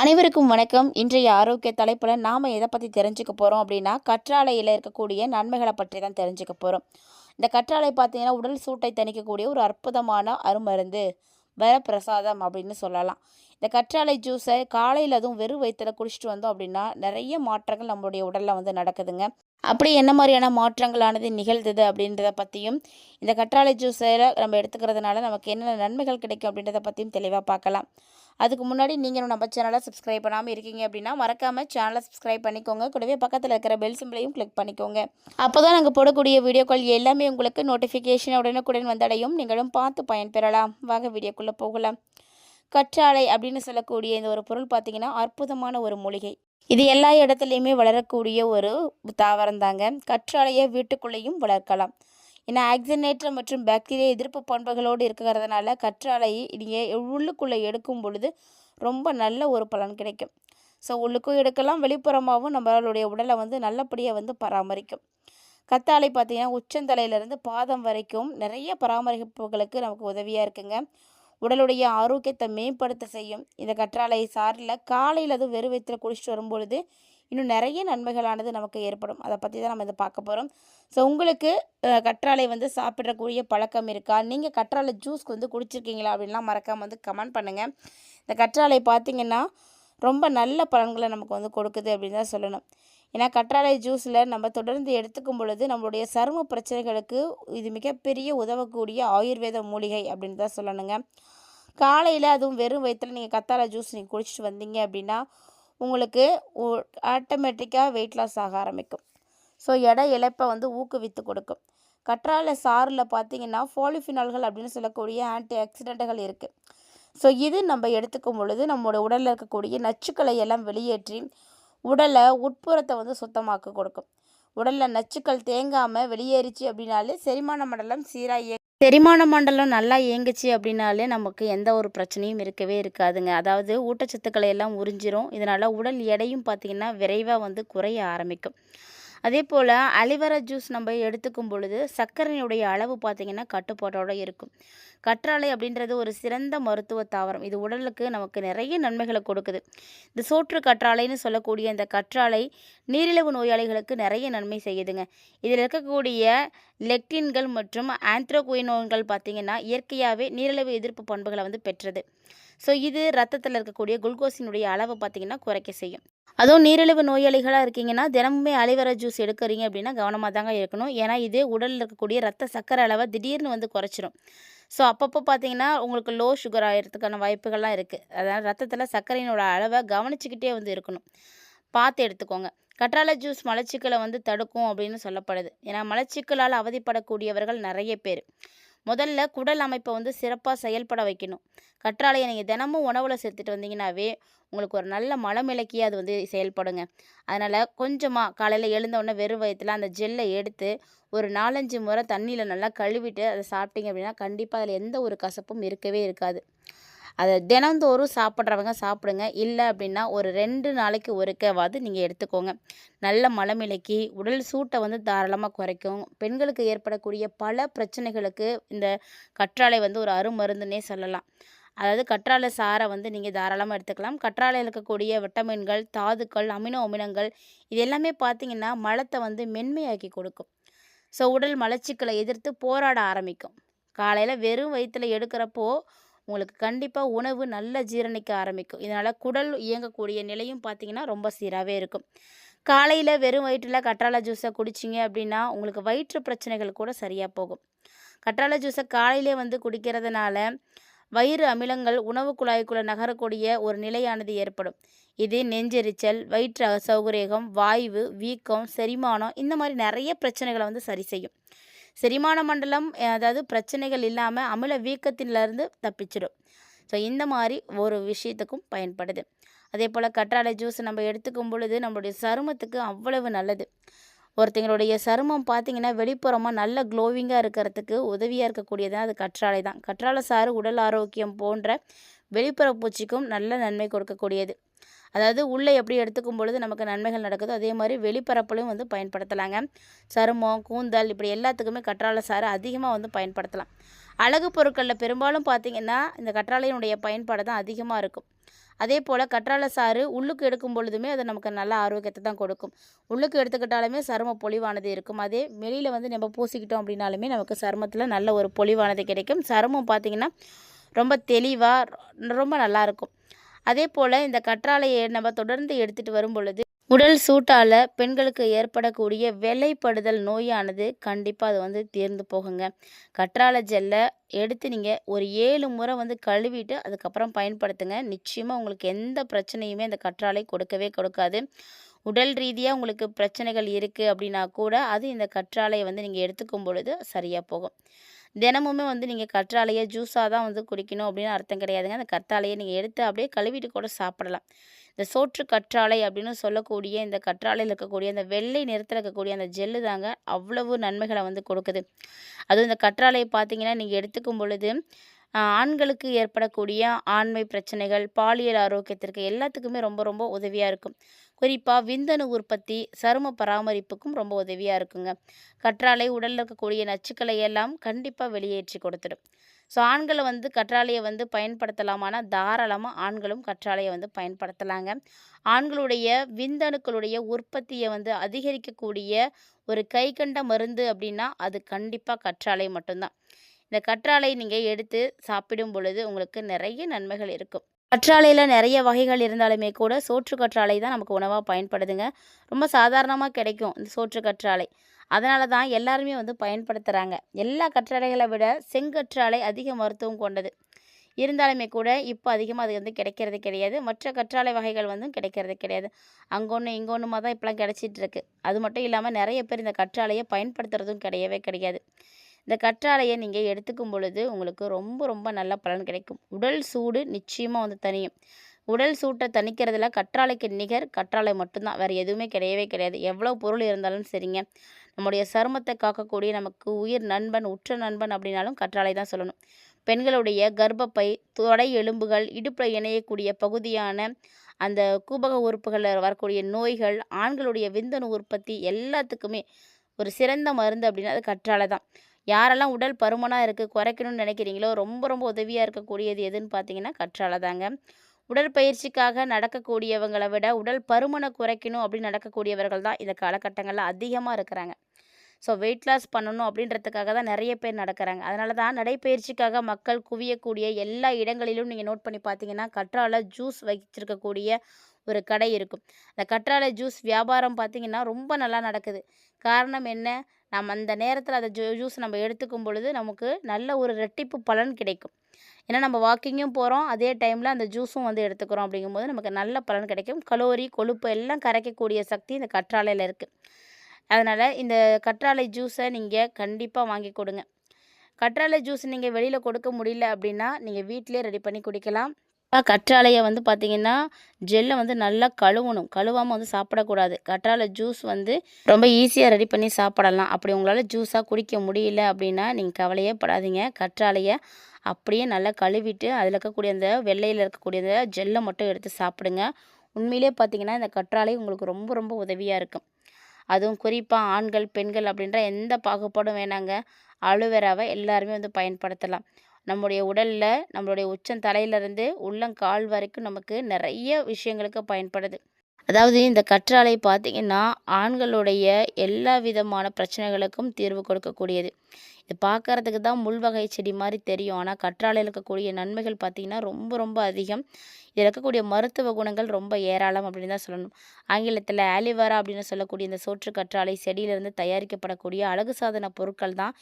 அனைவருக்கும் வணக்கம். இன்றைய ஆரோக்கிய தலைப்பில் நாம் எதை பற்றி தெரிஞ்சுக்க போகிறோம் அப்படின்னா, கற்றாழையில் இருக்கக்கூடிய நன்மைகளை பற்றி தான் தெரிஞ்சுக்க போகிறோம். இந்த கற்றாழை பார்த்தீங்கன்னா, உடல் சூட்டை தணிக்கக்கூடிய ஒரு அற்புதமான அருமருந்து, வரப்பிரசாதம் அப்படின்னு சொல்லலாம். இந்த கற்றாழை ஜூஸை காலையில் அதுவும் வெறும் வயிற்றில் குடிச்சிட்டு வந்தோம் அப்படின்னா, நிறைய மாற்றங்கள் நம்மளுடைய உடலில் வந்து நடக்குதுங்க. அப்படி என்ன மாதிரியான மாற்றங்களானது நிகழ்ந்தது அப்படின்றத பற்றியும், இந்த கற்றாழை ஜூஸை நம்ம எடுத்துக்கிறதுனால நமக்கு என்னென்ன நன்மைகள் கிடைக்கும் அப்படின்றத பற்றியும் தெளிவாக பார்க்கலாம். அதுக்கு முன்னாடி நீங்களும் நம்ம சேனலை சப்ஸ்கிரைப் பண்ணாமல் இருக்கீங்க அப்படின்னா மறக்காமல் சேனலை சப்ஸ்கிரைப் பண்ணிக்கோங்க. கூடவே பக்கத்தில் இருக்கிற பெல் சிம்பிளையும் கிளிக் பண்ணிக்கோங்க. அப்போ தான் நாங்கள் போடக்கூடிய வீடியோக்கள் எல்லாமே உங்களுக்கு நோட்டிஃபிகேஷன் உடனுக்குடன் வந்தடையும். நீங்களும் பார்த்து பயன்பெறலாம். வாங்க வீடியோக்குள்ளே போகலாம். கற்றாழை அப்படின்னு சொல்லக்கூடிய இந்த ஒரு பொருள் பார்த்திங்கன்னா, அற்புதமான ஒரு மூலிகை. இது எல்லா இடத்துலையுமே வளரக்கூடிய ஒரு தாவரம் தாங்க. கற்றாழையை வீட்டுக்குள்ளேயும் வளர்க்கலாம். ஏன்னா ஆக்சினேட்டர் மற்றும் பாக்டீரியா எதிர்ப்பு பண்புகளோடு இருக்கிறதுனால கற்றாழையை நீங்கள் உள்ளுக்குள்ளே எடுக்கும் பொழுது ரொம்ப நல்ல ஒரு பலன் கிடைக்கும். ஸோ உள்ளுக்கும் எடுக்கலாம், வெளிப்புறமாகவும் நம்மளுடைய உடலை வந்து நல்லபடியாக வந்து பராமரிக்கும். கத்தாழை பார்த்திங்கன்னா உச்சந்தலையிலேருந்து பாதம் வரைக்கும் நிறைய பராமரிப்புகளுக்கு நமக்கு உதவியாக இருக்குங்க. உடலுடைய ஆரோக்கியத்தை மேம்படுத்த செய்யும். இந்த கற்றாழை சாறில் காலையில் அதுவும் வெறும் வயிற்றில் குடிச்சிட்டு வரும்பொழுது இன்னும் நிறைய நன்மைகளானது நமக்கு ஏற்படும். அதை பற்றி தான் நம்ம இதை பார்க்க போகிறோம். ஸோ உங்களுக்கு கற்றாழை வந்து சாப்பிட்றக்கூடிய பழக்கம் இருக்கா? நீங்கள் கற்றாழை ஜூஸ்க்கு வந்து குடிச்சிருக்கீங்களா அப்படின்லாம் மறக்காமல் வந்து கமெண்ட் பண்ணுங்கள். இந்த கற்றாழை பார்த்திங்கன்னா ரொம்ப நல்ல பலன்களை நமக்கு வந்து கொடுக்குது அப்படின்னு தான் சொல்லணும். ஏன்னா கற்றாழை ஜூஸில் நம்ம தொடர்ந்து எடுத்துக்கும் பொழுது நம்மளுடைய சரும பிரச்சனைகளுக்கு இது மிகப்பெரிய உதவக்கூடிய ஆயுர்வேத மூலிகை அப்படின்னு தான் சொல்லணுங்க. காலையில் அதுவும் வெறும் வயிற்றில் நீங்கள் கத்தாழை ஜூஸ் நீங்கள் குடிச்சிட்டு வந்தீங்க அப்படின்னா உங்களுக்கு ஆட்டோமேட்டிக்காக வெயிட் லாஸ் ஆக ஆரம்பிக்கும். ஸோ எடை இழப்பை வந்து ஊக்குவித்து கொடுக்கும். கற்றாழை சாறில் பார்த்திங்கன்னா பாலிஃபினால்கள் அப்படின்னு சொல்லக்கூடிய ஆன்டி ஆக்சிடென்ட்டுகள் இருக்குது. ஸோ இது நம்ம எடுத்துக்கும் பொழுது நம்மளோட உடலில் இருக்கக்கூடிய நச்சுக்களை எல்லாம் வெளியேற்றி உடலை உட்புறத்தை வந்து சுத்தமாக்க கொடுக்கும். உடலில் நச்சுக்கள் தேங்காமல் வெளியேறிச்சு அப்படின்னாலே செரிமான மண்டலம் நல்லா இயங்குச்சு அப்படின்னாலே நமக்கு எந்த ஒரு பிரச்சனையும் இருக்கவே இருக்காதுங்க. அதாவது ஊட்டச்சத்துக்களை எல்லாம் உறிஞ்சிரும். இதனால் உடல் எடையும் பார்த்திங்கன்னா விரைவாக வந்து குறைய ஆரம்பிக்கும். அதே போல் அலிவரா ஜூஸ் நம்ம எடுத்துக்கும் பொழுது சர்க்கரையினுடைய அளவு பார்த்திங்கன்னா கட்டுப்பாட்டோடு இருக்கும். கற்றாழை அப்படின்றது ஒரு சிறந்த மருத்துவ தாவரம். இது உடலுக்கு நமக்கு நிறைய நன்மைகளை கொடுக்குது. இந்த சோற்று கற்றாழைன்னு சொல்லக்கூடிய இந்த கற்றாழை நீரிழிவு நோயாளிகளுக்கு நிறைய நன்மை செய்யுதுங்க. இதில் இருக்கக்கூடிய லெக்டின்கள் மற்றும் ஆந்த்ரோகுயினோன்கள் பார்த்திங்கன்னா இயற்கையாகவே நீரிழிவு எதிர்ப்பு பண்புகளை வந்து பெற்றது. ஸோ இது ரத்தத்தில் இருக்கக்கூடிய குளுக்கோஸினுடைய அளவை பார்த்திங்கன்னா குறைக்க செய்யும். அதுவும் நீரிழிவு நோயாளிகளாக இருக்கீங்கன்னா தினமுமே அலிவரா ஜூஸ் எடுக்கிறீங்க அப்படின்னா கவனமாக தாங்க இருக்கணும். ஏன்னா இது உடலில் இருக்கக்கூடிய ரத்த சர்க்கரை அளவை திடீர்னு வந்து குறைச்சிரும். ஸோ அப்பப்போ பார்த்தீங்கன்னா உங்களுக்கு லோ சுகர் ஆகிறதுக்கான வாய்ப்புகள்லாம் இருக்குது. அதாவது ரத்தத்தில் சர்க்கரையினோட அளவை கவனிச்சுக்கிட்டே வந்து இருக்கணும். பார்த்து எடுத்துக்கோங்க. கற்றாழை ஜூஸ் மலச்சிக்கலை வந்து தடுக்கும் அப்படின்னு சொல்லப்படுது. ஏன்னா மலச்சிக்கலால் அவதிப்படக்கூடியவர்கள் நிறைய பேர். முதல்ல குடல் அமைப்பை வந்து சிறப்பாக செயல்பட வைக்கணும். கற்றாழையை நீங்கள் தினமும் உணவில் சேர்த்துட்டு வந்தீங்கன்னாவே உங்களுக்கு ஒரு நல்ல மலமிளக்கியாக அது வந்து செயல்படுங்க. அதனால் கொஞ்சமாக காலையில் எழுந்தவுடனே வெறும் வயிற்றில் அந்த ஜெல்லை எடுத்து ஒரு 4-5 முறை தண்ணியில் நல்லா கழுவிட்டு அதை சாப்பிட்டீங்க அப்படின்னா கண்டிப்பாக அதில் எந்த ஒரு கசப்பும் இருக்கவே இருக்காது. அதை தினந்தோறும் சாப்பிட்றவங்க சாப்பிடுங்க. இல்லை அப்படின்னா ஒரு 2 நாளைக்கு ஒருக்கவாது நீங்கள் எடுத்துக்கோங்க. நல்ல மலமிளக்கி உடல் சூட்டை வந்து தாராளமாக குறைக்கும். பெண்களுக்கு ஏற்படக்கூடிய பல பிரச்சனைகளுக்கு இந்த கற்றாழை வந்து ஒரு அருமருந்துன்னே சொல்லலாம். அதாவது கற்றாழை சாறை வந்து நீங்கள் தாராளமாக எடுத்துக்கலாம். கற்றாழையில் இருக்கக்கூடிய விட்டமின்கள், தாதுக்கள், அமினோ அமிலங்கள் இது எல்லாமே பார்த்திங்கன்னா மலத்தை வந்து மென்மையாக்கி கொடுக்கும். ஸோ உடல் மலச்சிக்கலை எதிர்த்து போராட ஆரம்பிக்கும். காலையில் வெறும் வயிற்றில் எடுக்கிறப்போ உங்களுக்கு கண்டிப்பாக உணவு நல்ல ஜீரணிக்க ஆரம்பிக்கும். இதனால் குடல் இயங்கக்கூடிய நிலையும் பார்த்திங்கன்னா ரொம்ப சீராகவே இருக்கும். காலையில் வெறும் வயிற்றில் கற்றாழை ஜூஸை குடிச்சிங்க அப்படின்னா உங்களுக்கு வயிற்று பிரச்சனைகள் கூட சரியாக போகும். கற்றாழை ஜூஸை காலையிலே வந்து குடிக்கிறதுனால வயிறு அமிலங்கள் உணவு குழாய்க்குள்ளே நகரக்கூடிய ஒரு நிலையானது ஏற்படும். இது நெஞ்செரிச்சல், வயிற்று அசௌகரியம், வாய்வு, வீக்கம், செரிமானம் இந்த மாதிரி நிறைய பிரச்சனைகளை வந்து சரி செய்யும். செரிமான மண்டலம் அதாவது பிரச்சனைகள் இல்லாமல் அமில வீக்கத்திலிருந்து தப்பிச்சிடும். ஸோ இந்த மாதிரி ஒரு விஷயத்துக்கும் பயன்படுது. அதே போல் கற்றாழை ஜூஸ் நம்ம எடுத்துக்கும் பொழுது நம்மளுடைய சருமத்துக்கு அவ்வளவு நல்லது. ஒருத்தங்களுடைய சருமம் பார்த்திங்கன்னா வெளிப்புறமாக நல்ல க்ளோவிங்காக இருக்கிறதுக்கு உதவியாக இருக்கக்கூடியதான் அது கற்றாழை தான். கற்றாழை சாறு உடல் ஆரோக்கியம் போன்ற வெளிப்புற பூச்சிக்கும் நல்ல நன்மை கொடுக்கக்கூடியது. அதாவது உள்ளே எப்படி எடுத்துக்கும் பொழுது நமக்கு நன்மைகள் நடக்குதோ அதே மாதிரி வெளிப்பரப்புலையும் வந்து பயன்படுத்தலாங்க. சருமம், கூந்தல் இப்படி எல்லாத்துக்குமே கற்றாழை சாறு அதிகமாக வந்து பயன்படுத்தலாம். அழகு பொருட்களில் பெரும்பாலும் பார்த்திங்கன்னா இந்த கற்றாழையினுடைய பயன்பாடு தான் அதிகமாக இருக்கும். அதே போல் கற்றாழை சாறு உள்ளுக்கு எடுக்கும் பொழுதுமே அது நமக்கு நல்ல ஆரோக்கியத்தை தான் கொடுக்கும். உள்ளுக்கு எடுத்துக்கிட்டாலுமே சரும பொலிவானது இருக்கும். அதே வெளியில் வந்து நம்ம பூசிக்கிட்டோம் அப்படின்னாலுமே நமக்கு சருமத்தில் நல்ல ஒரு பொலிவானது கிடைக்கும். சருமம் பார்த்திங்கன்னா ரொம்ப தெளிவாக ரொம்ப நல்லாயிருக்கும். அதே போல் இந்த கற்றாழையை நம்ம தொடர்ந்து எடுத்துகிட்டு வரும் பொழுது உடல் சூட்டால் பெண்களுக்கு ஏற்படக்கூடிய வெள்ளைப்படுதல் நோயானது கண்டிப்பாக அது வந்து தீர்ந்து போகுங்க. கற்றாழை ஜெல்லை எடுத்து நீங்கள் ஒரு 7 முறை வந்து கழுவிட்டு அதுக்கப்புறம் பயன்படுத்துங்க. நிச்சயமாக உங்களுக்கு எந்த பிரச்சனையுமே அந்த கற்றாழை கொடுக்கவே கொடுக்காது. உடல் ரீதியாக உங்களுக்கு பிரச்சனைகள் இருக்குது அப்படின்னா கூட அது இந்த கற்றாழையை வந்து நீங்கள் எடுத்துக்கும் பொழுது சரியாக போகும். தினமுமே வந்து நீங்கள் கற்றாழையை ஜூஸாக தான் வந்து குடிக்கணும் அப்படின்னு அர்த்தம் கிடையாதுங்க. அந்த கற்றாழையை நீங்கள் எடுத்து அப்படியே கழுவிட்டு கூட சாப்பிடலாம். இந்த சோற்று கற்றாழை அப்படின்னு சொல்லக்கூடிய இந்த கற்றாழையில் இருக்கக்கூடிய அந்த வெள்ளை நிறத்தில் இருக்கக்கூடிய அந்த ஜெல்லு தாங்க அவ்வளவு நன்மைகளை வந்து கொடுக்குது. அதுவும் இந்த கற்றாழையை பார்த்தீங்கன்னா நீங்கள் எடுத்துக்கும் பொழுது ஆண்களுக்கு ஏற்படக்கூடிய ஆண்மை பிரச்சனைகள், பாலியல் ஆரோக்கியத்திற்கு எல்லாத்துக்குமே ரொம்ப ரொம்ப உதவியாக இருக்கும். குறிப்பாக விந்தணு உற்பத்தி, சரும பராமரிப்புக்கும் ரொம்ப உதவியாக இருக்குங்க. கற்றாழை உடலில் இருக்கக்கூடிய நச்சுக்களை எல்லாம் கண்டிப்பாக வெளியேற்றி கொடுத்துடும். ஸோ ஆண்களை வந்து கற்றாழையை வந்து பயன்படுத்தலாமானா தாராளமாக ஆண்களும் கற்றாழையை வந்து பயன்படுத்தலாங்க. ஆண்களுடைய விந்தணுக்களுடைய உற்பத்தியை வந்து அதிகரிக்கக்கூடிய ஒரு கைகண்ட மருந்து அப்படின்னா அது கண்டிப்பாக கற்றாழை மட்டும்தான். இந்த கற்றாழை நீங்கள் எடுத்து சாப்பிடும் பொழுது உங்களுக்கு நிறைய நன்மைகள் இருக்கும். கற்றாழையில் நிறைய வகைகள் இருந்தாலுமே கூட சோற்று கற்றாழை தான் நமக்கு உணவாக பயன்படுதுங்க. ரொம்ப சாதாரணமாக கிடைக்கும் இந்த சோற்று கற்றாழை. அதனால தான் எல்லாருமே வந்து பயன்படுத்துகிறாங்க. எல்லா கற்றாழைகளை விட செங்கற்றாழை அதிக மருத்துவம் கொண்டது. இருந்தாலுமே கூட இப்போ அதிகமாக அது வந்து கிடைக்கிறது கிடையாது. மற்ற கற்றாழை வகைகள் வந்து கிடைக்கிறது கிடையாது. அங்கொன்று இங்கொன்றுமா தான் இப்போலாம் கிடைச்சிட்ருக்கு. அது மட்டும் இல்லாமல் நிறைய பேர் இந்த கற்றாழையை பயன்படுத்துகிறதும் கிடையவே கிடையாது. இந்த கற்றாழையை நீங்கள் எடுத்துக்கும் பொழுது உங்களுக்கு ரொம்ப ரொம்ப நல்ல பலன் கிடைக்கும். உடல் சூடு நிச்சயமாக வந்து தணியும். உடல் சூட்டை தணிக்கிறதுல கற்றாழைக்கு நிகர் கற்றாழை மட்டும்தான். வேறு எதுவுமே கிடையவே கிடையாது. எவ்வளோ பொருள் இருந்தாலும் சரிங்க. நம்முடைய சருமத்தை காக்கக்கூடிய நமக்கு உயிர் நண்பன், உற்ற நண்பன் அப்படின்னாலும் கற்றாழை தான் சொல்லணும். பெண்களுடைய கர்ப்பப்பை, தொடை எலும்புகள், இடுப்பில் இணையக்கூடிய பகுதியான அந்த கூபக உறுப்புகளில் வரக்கூடிய நோய்கள், ஆண்களுடைய விந்தணு உற்பத்தி எல்லாத்துக்குமே ஒரு சிறந்த மருந்து அப்படின்னா அது கற்றாழை தான். யாரெல்லாம் உடல் பருமனாக இருக்குது குறைக்கணும்னு நினைக்கிறீங்களோ ரொம்ப ரொம்ப உதவியாக இருக்கக்கூடியது எதுன்னு பார்த்தீங்கன்னா கற்றாழை தாங்க. உடற்பயிற்சிக்காக நடக்கக்கூடியவங்களை விட உடல் பருமனை குறைக்கணும் அப்படின்னு நடக்கக்கூடியவர்கள் தான் இந்த காலகட்டங்களில் அதிகமாக இருக்கிறாங்க. ஸோ வெயிட் லாஸ் பண்ணணும் அப்படின்றதுக்காக தான் நிறைய பேர் நடக்கிறாங்க. அதனால தான் நடைப்பயிற்சிக்காக மக்கள் குவியக்கூடிய எல்லா இடங்களிலும் நீங்கள் நோட் பண்ணி பார்த்தீங்கன்னா கற்றாழை ஜூஸ் வச்சிருக்கக்கூடிய ஒரு கடை இருக்கும். அந்த கற்றாழை ஜூஸ் வியாபாரம் பார்த்திங்கன்னா ரொம்ப நல்லா நடக்குது. காரணம் என்ன? நம்ம அந்த நேரத்தில் அந்த ஜூஸ் நம்ம எடுத்துக்கும் பொழுது நமக்கு நல்ல ஒரு ரெட்டிப்பு பலன் கிடைக்கும். ஏன்னா நம்ம வாக்கிங்கும் போகிறோம், அதே டைமில் அந்த ஜூஸும் வந்து எடுத்துக்கிறோம். அப்படிங்கும்போது நமக்கு நல்ல பலன் கிடைக்கும். கலோரி, கொழுப்பு எல்லாம் கரைக்கக்கூடிய சக்தி இந்த கற்றாழையில் இருக்குது. அதனால் இந்த கற்றாழை ஜூஸை நீங்கள் கண்டிப்பாக வாங்கி கொடுங்க. கற்றாழை ஜூஸ் நீங்கள் வெளியில் கொடுக்க முடியல அப்படின்னா நீங்கள் வீட்டிலே ரெடி பண்ணி குடிக்கலாம். கற்றாழையை வந்து பார்த்திங்கன்னா ஜெல்லை வந்து நல்லா கழுவணும். கழுவாமல் வந்து சாப்பிடக்கூடாது. கற்றாழை ஜூஸ் வந்து ரொம்ப ஈஸியாக ரெடி பண்ணி சாப்பிடலாம். அப்படி உங்களால் ஜூஸாக குடிக்க முடியல அப்படின்னா நீங்கள் கவலையே படாதீங்க. கற்றாழையை அப்படியே நல்லா கழுவிட்டு அதில் இருக்கக்கூடிய அந்த வெள்ளையில் இருக்கக்கூடிய அந்த ஜெல்லை மட்டும் எடுத்து சாப்பிடுங்க. உண்மையிலே பார்த்திங்கன்னா இந்த கற்றாழை உங்களுக்கு ரொம்ப ரொம்ப உதவியாக இருக்கும். அதுவும் குறிப்பாக ஆண்கள், பெண்கள் அப்படின்ற எந்த பாகுபாடும் வேணாங்க. அலோவேராவை எல்லாருமே வந்து பயன்படுத்தலாம். நம்முடைய உடலில் நம்மளுடைய உச்சந்தலையிலேருந்து உள்ளங்கால் வரைக்கும் நமக்கு நிறைய விஷயங்களுக்கு பயன்படுது. அதாவது இந்த கற்றாழை பார்த்திங்கன்னா ஆண்களுடைய எல்லா விதமான பிரச்சனைகளுக்கும் தீர்வு கொடுக்கக்கூடியது. இது பார்க்குறதுக்கு தான் முள்வகை செடி மாதிரி தெரியும். ஆனால் கற்றாழையில் இருக்கக்கூடிய நன்மைகள் பார்த்திங்கன்னா ரொம்ப ரொம்ப அதிகம். இதில் இருக்கக்கூடிய மருத்துவ குணங்கள் ரொம்ப ஏராளம் அப்படின்னு தான் சொல்லணும். ஆங்கிலத்தில் ஆலிவேரா அப்படின்னு சொல்லக்கூடிய இந்த சோற்று கற்றாழை செடியிலிருந்து தயாரிக்கப்படக்கூடிய அழகு சாதன பொருட்கள் தான்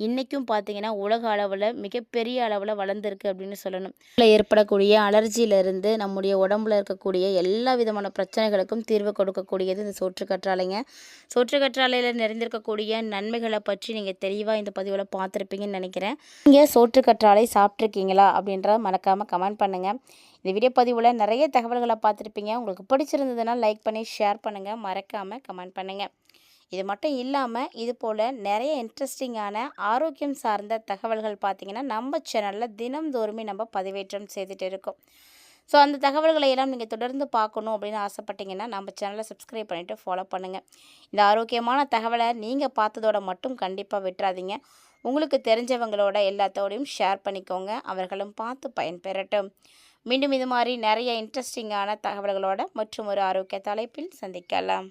இன்றைக்கும் பார்த்திங்கன்னா உலக அளவில் மிகப்பெரிய அளவில் வளர்ந்துருக்கு அப்படின்னு சொல்லணும். ஏற்படக்கூடிய அலர்ஜியிலிருந்து நம்முடைய உடம்புல இருக்கக்கூடிய எல்லா விதமான பிரச்சனைகளுக்கும் தீர்வு கொடுக்கக்கூடியது இந்த சோற்று கற்றாழைங்க. சோற்று கற்றாழையில் நிறைந்திருக்கக்கூடிய நன்மைகளை பற்றி நீங்கள் தெளிவாக இந்த பதிவில் பார்த்துருப்பீங்கன்னு நினைக்கிறேன். நீங்கள் சோற்று கற்றாழை சாப்பிட்ருக்கீங்களா அப்படின்றத மறக்காமல் கமெண்ட் பண்ணுங்கள். இந்த வீடியோ பதிவில் நிறைய தகவல்களை பார்த்துருப்பீங்க. உங்களுக்கு பிடிச்சிருந்ததுன்னா லைக் பண்ணி ஷேர் பண்ணுங்கள். மறக்காமல் கமெண்ட் பண்ணுங்கள். இது மட்டும் இல்லாமல் இது போல் நிறைய இன்ட்ரெஸ்டிங்கான ஆரோக்கியம் சார்ந்த தகவல்கள் பார்த்திங்கன்னா நம்ம சேனலில் தினம்தோறுமே நம்ம பதிவேற்றம் செய்துட்டு இருக்கோம். ஸோ அந்த தகவல்களை எல்லாம் நீங்கள் தொடர்ந்து பார்க்கணும் அப்படின்னு ஆசைப்பட்டீங்கன்னா நம்ம சேனலை சப்ஸ்கிரைப் பண்ணிவிட்டு ஃபாலோ பண்ணுங்கள். இந்த ஆரோக்கியமான தகவலை நீங்கள் பார்த்ததோட மட்டும் கண்டிப்பாக விட்டுறாதீங்க. உங்களுக்கு தெரிஞ்சவங்களோட எல்லாத்தோடையும் ஷேர் பண்ணிக்கோங்க. அவர்களும் பார்த்து பயன்பெறட்டும். மீண்டும் இது மாதிரி நிறைய இன்ட்ரெஸ்டிங்கான தகவல்களோட மற்றும் ஒரு ஆரோக்கிய தலைப்பில் சந்திக்கலாம்.